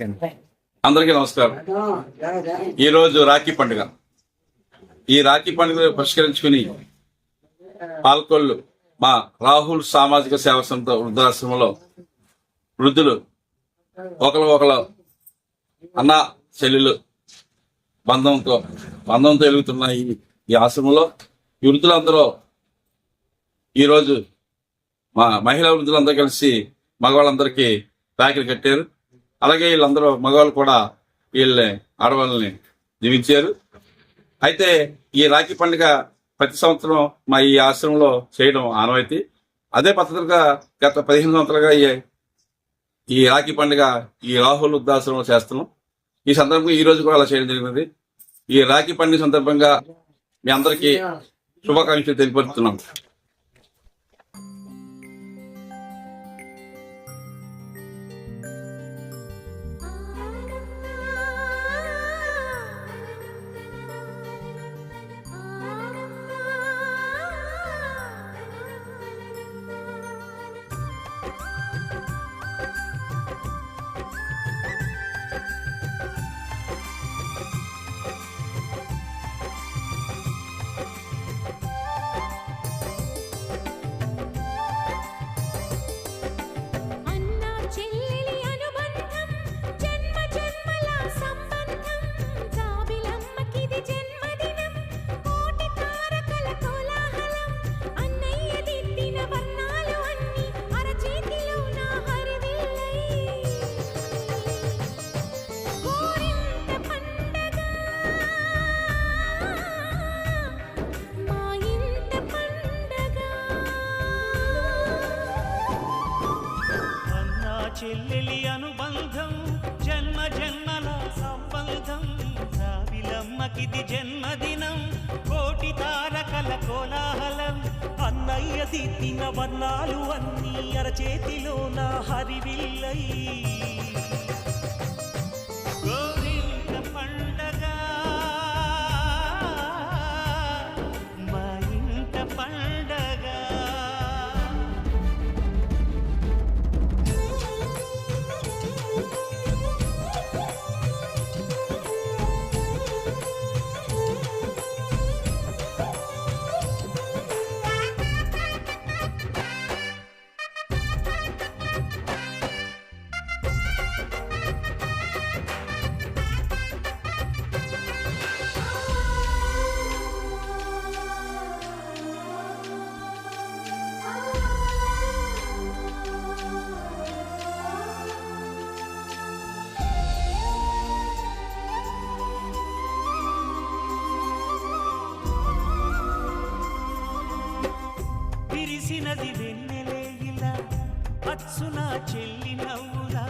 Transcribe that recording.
అందరికీ నమస్కారం. ఈరోజు రాఖీ పండుగ. ఈ రాఖీ పండుగ పురస్కరించుకుని పాల్కొల్లు మా రాహుల్ సామాజిక సేవా సంస్థ వృద్ధాశ్రమంలో వృద్ధులు ఒకరు అన్న చెల్లెలు బంధంతో వెలుగుతున్న ఈ ఆశ్రమంలో ఈ వృద్ధులందరూ ఈరోజు మా మహిళా వృద్ధులందరూ కలిసి మగవాళ్ళందరికీ రాఖీలు కట్టారు. అలాగే వీళ్ళందరూ మగవాళ్ళు కూడా వీళ్ళని ఆడవాళ్ళని జీవించారు. అయితే ఈ రాఖీ పండుగ ప్రతి సంవత్సరం మా ఈ ఆశ్రమంలో చేయడం ఆనవాయితీ. అదే పద్ధతిగా గత 15 సంవత్సరాలుగా ఈ రాఖీ పండుగ ఈ రాహుల్ వృద్ధాశ్రమంలో చేస్తున్నాం. ఈ సందర్భంగా ఈ రోజు కూడా అలా చేయడం జరిగినది. ఈ రాఖీ పండుగ సందర్భంగా మీ అందరికీ శుభాకాంక్షలు తెలియపరుస్తున్నాం. చెల్లెలి అనుబంధం జన్మ జన్మల సంబంధం రావిలమ్మకిది జన్మదినం కోటి తారకల కోలాహలం అన్నయ్య దిద్దిన వర్ణాలు అన్నీ అరచేతిలో నా హరివిల్లై గోరింట పండగ మా ఇంట పండగ. విరిసినది వెన్నెలే ఇలా అచ్చున చెల్లి నవ్వులా